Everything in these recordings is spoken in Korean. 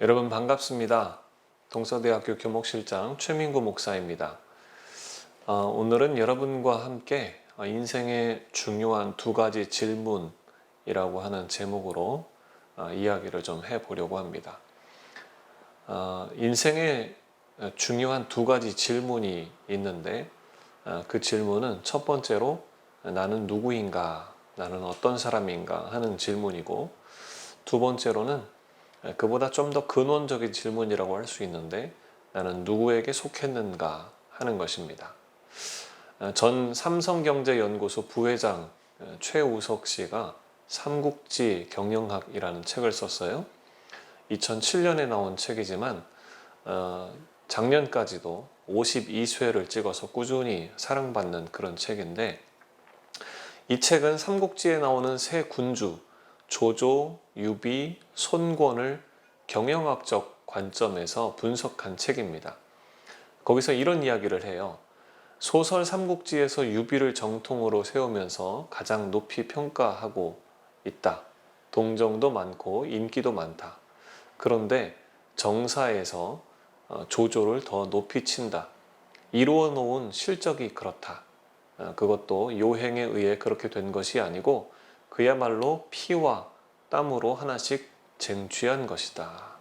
여러분 반갑습니다. 동서대학교 교목실장 최민구 목사입니다. 오늘은 여러분과 함께 인생의 중요한 두 가지 질문이라고 하는 제목으로 이야기를 좀 해보려고 합니다. 인생의 중요한 두 가지 질문이 있는데 그 질문은 첫 번째로 나는 누구인가, 나는 어떤 사람인가 하는 질문이고, 두 번째로는 그보다 좀 더 근원적인 질문이라고 할 수 있는데 나는 누구에게 속했는가 하는 것입니다. 전 삼성경제연구소 부회장 최우석 씨가 삼국지 경영학이라는 책을 썼어요. 2007년에 나온 책이지만 작년까지도 52쇄를 찍어서 꾸준히 사랑받는 그런 책인데, 이 책은 삼국지에 나오는 세 군주 조조, 유비, 손권을 경영학적 관점에서 분석한 책입니다. 거기서 이런 이야기를 해요. 소설 삼국지에서 유비를 정통으로 세우면서 가장 높이 평가하고 있다. 동정도 많고 인기도 많다. 그런데 정사에서 조조를 더 높이 친다. 이루어 놓은 실적이 그렇다. 그것도 요행에 의해 그렇게 된 것이 아니고 그야말로 피와 땀으로 하나씩 쟁취한 것이다.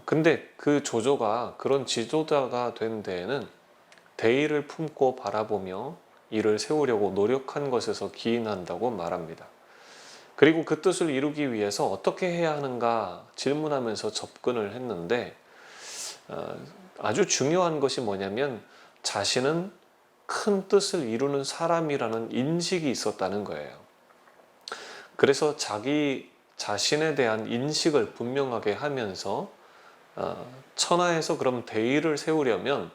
근데 그 조조가 그런 지도자가 된 데에는 대의를 품고 바라보며 이를 세우려고 노력한 것에서 기인한다고 말합니다. 그리고 그 뜻을 이루기 위해서 어떻게 해야 하는가 질문하면서 접근을 했는데, 아주 중요한 것이 뭐냐면 자신은 큰 뜻을 이루는 사람이라는 인식이 있었다는 거예요. 그래서 자기 자신에 대한 인식을 분명하게 하면서 천하에서 그럼 대의를 세우려면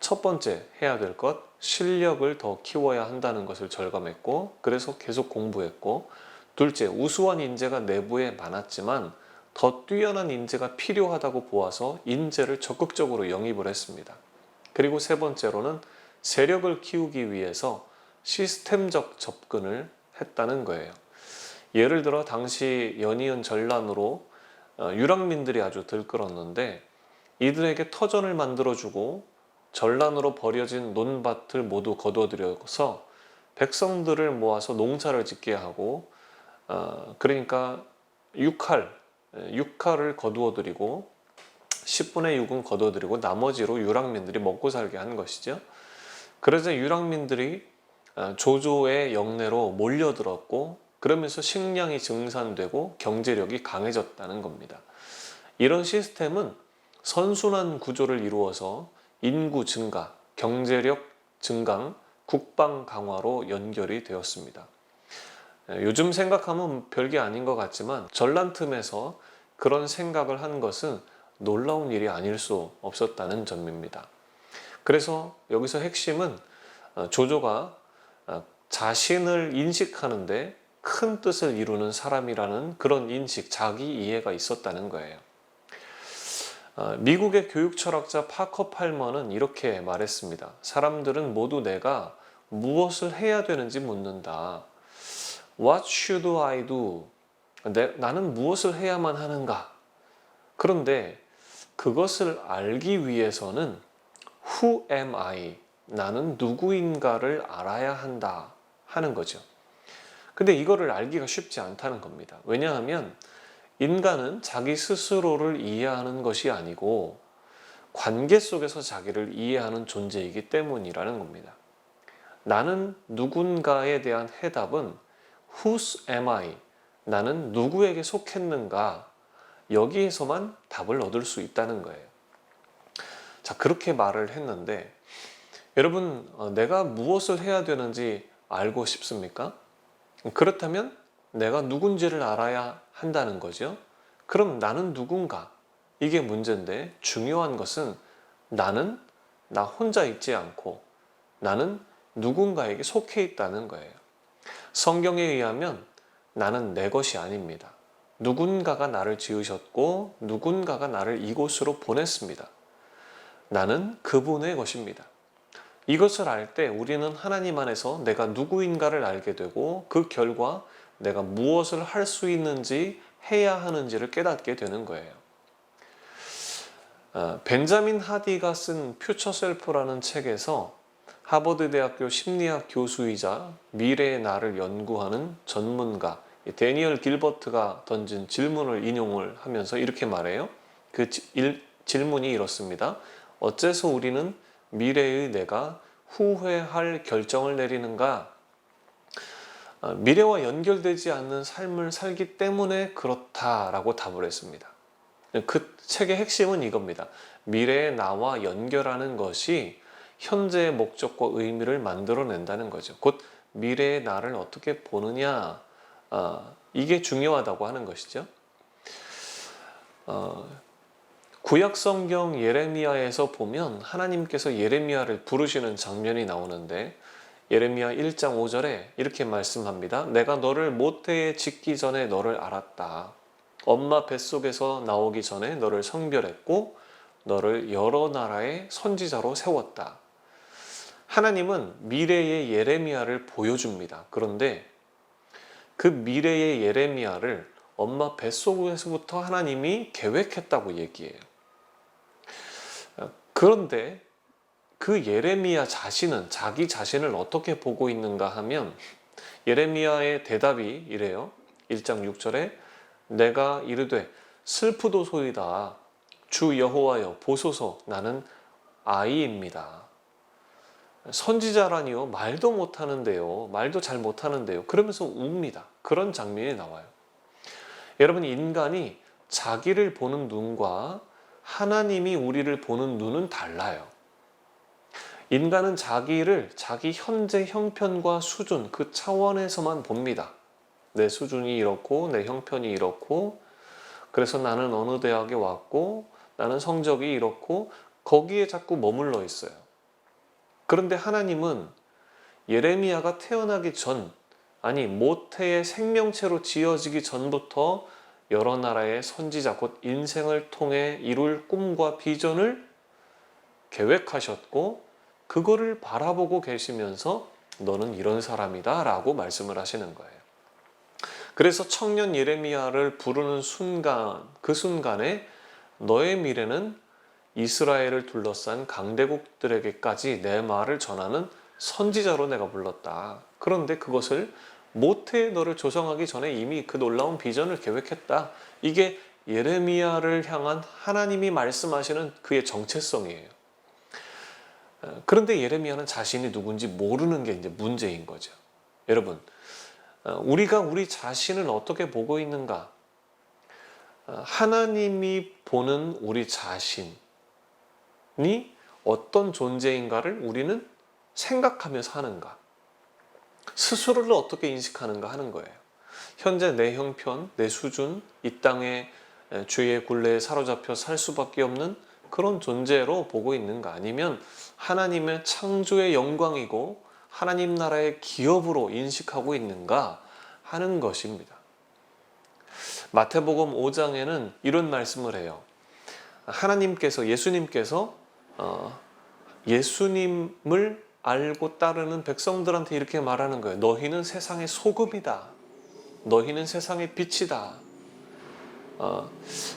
첫 번째 해야 될 것, 실력을 더 키워야 한다는 것을 절감했고, 그래서 계속 공부했고, 둘째, 우수한 인재가 내부에 많았지만 더 뛰어난 인재가 필요하다고 보아서 인재를 적극적으로 영입을 했습니다. 그리고 세 번째로는 세력을 키우기 위해서 시스템적 접근을 했다는 거예요. 예를 들어 당시 연이은 전란으로 유랑민들이 아주 들끓었는데, 이들에게 터전을 만들어주고 전란으로 버려진 논밭을 모두 거둬들여서 백성들을 모아서 농사를 짓게 하고, 그러니까 육할을 거두어들이고 10분의 6은 거둬들이고 나머지로 유랑민들이 먹고 살게 한 것이죠. 그래서 유랑민들이 조조의 영내로 몰려들었고, 그러면서 식량이 증산되고 경제력이 강해졌다는 겁니다. 이런 시스템은 선순환 구조를 이루어서 인구 증가, 경제력 증강, 국방 강화로 연결이 되었습니다. 요즘 생각하면 별게 아닌 것 같지만 전란 틈에서 그런 생각을 한 것은 놀라운 일이 아닐 수 없었다는 점입니다. 그래서 여기서 핵심은 조조가 자신을 인식하는데 큰 뜻을 이루는 사람이라는 그런 인식, 자기 이해가 있었다는 거예요. 미국의 교육 철학자 파커 팔머는 이렇게 말했습니다. 사람들은 모두 내가 무엇을 해야 되는지 묻는다. What should I do? 나는 무엇을 해야만 하는가? 그런데 그것을 알기 위해서는 Who am I? 나는 누구인가를 알아야 한다 하는 거죠. 근데 이거를 알기가 쉽지 않다는 겁니다. 왜냐하면 인간은 자기 스스로를 이해하는 것이 아니고 관계 속에서 자기를 이해하는 존재이기 때문이라는 겁니다. 나는 누군가에 대한 해답은 Whose am I? 나는 누구에게 속했는가? 여기에서만 답을 얻을 수 있다는 거예요. 자, 그렇게 말을 했는데 여러분, 내가 무엇을 해야 되는지 알고 싶습니까? 그렇다면 내가 누군지를 알아야 한다는 거죠. 그럼 나는 누군가? 이게 문제인데, 중요한 것은 나는 나 혼자 있지 않고 나는 누군가에게 속해 있다는 거예요. 성경에 의하면 나는 내 것이 아닙니다. 누군가가 나를 지으셨고 누군가가 나를 이곳으로 보냈습니다. 나는 그분의 것입니다. 이것을 알 때 우리는 하나님 안에서 내가 누구인가를 알게 되고, 그 결과 내가 무엇을 할 수 있는지, 해야 하는지를 깨닫게 되는 거예요. 벤자민 하디가 쓴 퓨처 셀프라는 책에서 하버드 대학교 심리학 교수이자 미래의 나를 연구하는 전문가 데니얼 길버트가 던진 질문을 인용을 하면서 이렇게 말해요. 그 질문이 이렇습니다. 어째서 우리는 미래의 내가 후회할 결정을 내리는가? 미래와 연결되지 않는 삶을 살기 때문에 그렇다라고 답을 했습니다. 그 책의 핵심은 이겁니다. 미래의 나와 연결하는 것이 현재의 목적과 의미를 만들어낸다는 거죠. 곧 미래의 나를 어떻게 보느냐, 이게 중요하다고 하는 것이죠. 구약 성경 예레미야에서 보면 하나님께서 예레미야를 부르시는 장면이 나오는데 예레미야 1장 5절에 이렇게 말씀합니다. 내가 너를 모태에 짓기 전에 너를 알았다. 엄마 뱃속에서 나오기 전에 너를 성별했고 너를 여러 나라의 선지자로 세웠다. 하나님은 미래의 예레미야를 보여줍니다. 그런데 그 미래의 예레미야를 엄마 뱃속에서부터 하나님이 계획했다고 얘기해요. 그런데 그 예레미야 자신은 자기 자신을 어떻게 보고 있는가 하면 예레미야의 대답이 이래요. 1장 6절에 내가 이르되 슬프도소이다. 주 여호와여 보소서 나는 아이입니다. 선지자라니요 말도 못하는데요. 말도 잘 못하는데요. 그러면서 웁니다. 그런 장면이 나와요. 여러분 인간이 자기를 보는 눈과 하나님이 우리를 보는 눈은 달라요. 인간은 자기를 자기 현재 형편과 수준 그 차원에서만 봅니다. 내 수준이 이렇고 내 형편이 이렇고 그래서 나는 어느 대학에 왔고 나는 성적이 이렇고 거기에 자꾸 머물러 있어요. 그런데 하나님은 예레미야가 태어나기 전 아니 모태의 생명체로 지어지기 전부터 여러 나라의 선지자 곧 인생을 통해 이룰 꿈과 비전을 계획하셨고 그거를 바라보고 계시면서 너는 이런 사람이다 라고 말씀을 하시는 거예요. 그래서 청년 예레미야를 부르는 순간 그 순간에 너의 미래는 이스라엘을 둘러싼 강대국들에게까지 내 말을 전하는 선지자로 내가 불렀다. 그런데 그것을 모태에 너를 조성하기 전에 이미 그 놀라운 비전을 계획했다. 이게 예레미야를 향한 하나님이 말씀하시는 그의 정체성이에요. 그런데 예레미야는 자신이 누군지 모르는 게 이제 문제인 거죠. 여러분, 우리가 우리 자신을 어떻게 보고 있는가? 하나님이 보는 우리 자신이 어떤 존재인가를 우리는 생각하면서 하는가? 스스로를 어떻게 인식하는가 하는 거예요. 현재 내 형편, 내 수준, 이 땅에 죄의 굴레에 사로잡혀 살 수밖에 없는 그런 존재로 보고 있는가? 아니면 하나님의 창조의 영광이고 하나님 나라의 기업으로 인식하고 있는가 하는 것입니다. 마태복음 5장에는 이런 말씀을 해요. 하나님께서 예수님께서 예수님을 알고 따르는 백성들한테 이렇게 말하는 거예요. 너희는 세상의 소금이다. 너희는 세상의 빛이다.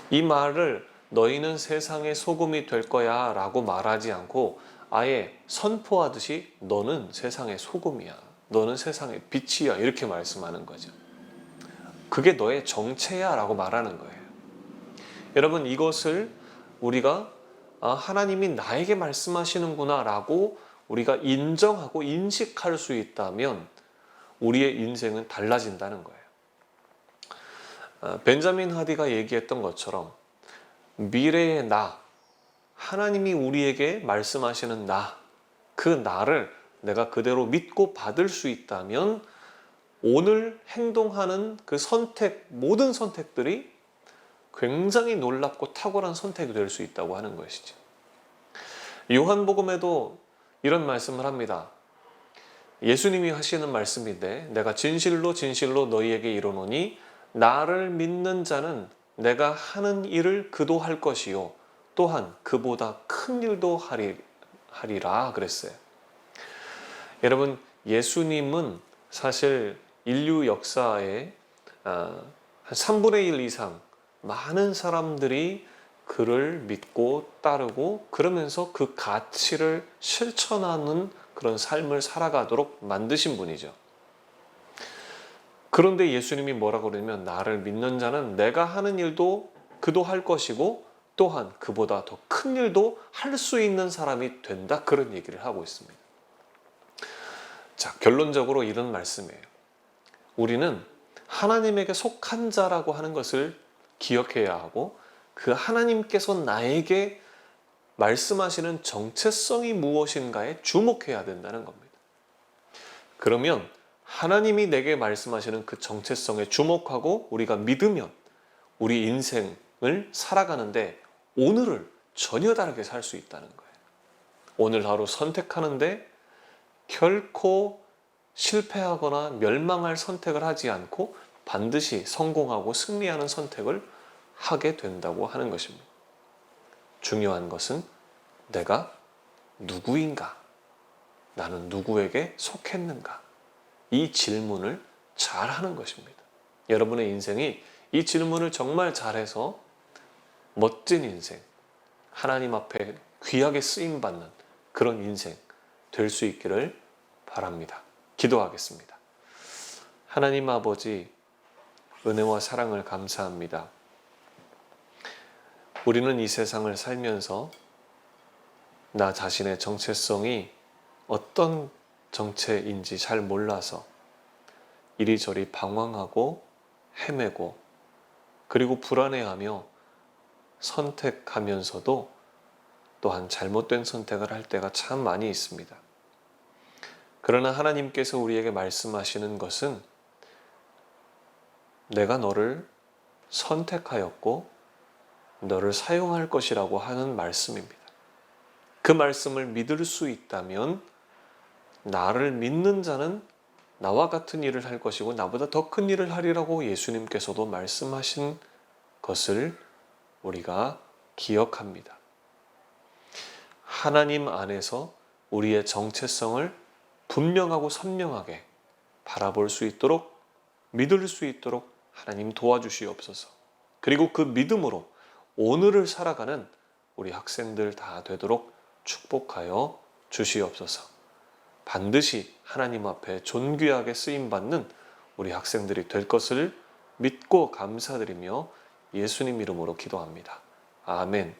이 말을 너희는 세상의 소금이 될 거야 라고 말하지 않고 아예 선포하듯이 너는 세상의 소금이야. 너는 세상의 빛이야. 이렇게 말씀하는 거죠. 그게 너의 정체야 라고 말하는 거예요. 여러분 이것을 우리가 하나님이 나에게 말씀하시는구나 라고 우리가 인정하고 인식할 수 있다면 우리의 인생은 달라진다는 거예요. 벤자민 하디가 얘기했던 것처럼 미래의 나, 하나님이 우리에게 말씀하시는 나, 그 나를 내가 그대로 믿고 받을 수 있다면 오늘 행동하는 그 선택, 모든 선택들이 굉장히 놀랍고 탁월한 선택이 될 수 있다고 하는 것이죠. 요한복음에도 이런 말씀을 합니다. 예수님이 하시는 말씀인데 내가 진실로 진실로 너희에게 이르노니 나를 믿는 자는 내가 하는 일을 그도 할 것이요 또한 그보다 큰 일도 하리라 그랬어요. 여러분 예수님은 사실 인류 역사에 한 3분의 1 이상 많은 사람들이 그를 믿고 따르고 그러면서 그 가치를 실천하는 그런 삶을 살아가도록 만드신 분이죠. 그런데 예수님이 뭐라고 그러냐면 나를 믿는 자는 내가 하는 일도 그도 할 것이고 또한 그보다 더 큰 일도 할 수 있는 사람이 된다. 그런 얘기를 하고 있습니다. 자, 결론적으로 이런 말씀이에요. 우리는 하나님에게 속한 자라고 하는 것을 기억해야 하고 그 하나님께서 나에게 말씀하시는 정체성이 무엇인가에 주목해야 된다는 겁니다. 그러면 하나님이 내게 말씀하시는 그 정체성에 주목하고 우리가 믿으면 우리 인생을 살아가는데 오늘을 전혀 다르게 살 수 있다는 거예요. 오늘 하루 선택하는데 결코 실패하거나 멸망할 선택을 하지 않고 반드시 성공하고 승리하는 선택을 하게 된다고 하는 것입니다. 중요한 것은 내가 누구인가? 나는 누구에게 속했는가? 이 질문을 잘 하는 것입니다. 여러분의 인생이 이 질문을 정말 잘해서 멋진 인생, 하나님 앞에 귀하게 쓰임받는 그런 인생 될 수 있기를 바랍니다. 기도하겠습니다. 하나님 아버지, 은혜와 사랑을 감사합니다. 우리는 이 세상을 살면서 나 자신의 정체성이 어떤 정체인지 잘 몰라서 이리저리 방황하고 헤매고 그리고 불안해하며 선택하면서도 또한 잘못된 선택을 할 때가 참 많이 있습니다. 그러나 하나님께서 우리에게 말씀하시는 것은 내가 너를 선택하였고 너를 사용할 것이라고 하는 말씀입니다. 그 말씀을 믿을 수 있다면 나를 믿는 자는 나와 같은 일을 할 것이고 나보다 더 큰 일을 하리라고 예수님께서도 말씀하신 것을 우리가 기억합니다. 하나님 안에서 우리의 정체성을 분명하고 선명하게 바라볼 수 있도록 믿을 수 있도록 하나님 도와주시옵소서. 그리고 그 믿음으로 오늘을 살아가는 우리 학생들 다 되도록 축복하여 주시옵소서. 반드시 하나님 앞에 존귀하게 쓰임받는 우리 학생들이 될 것을 믿고 감사드리며 예수님 이름으로 기도합니다. 아멘.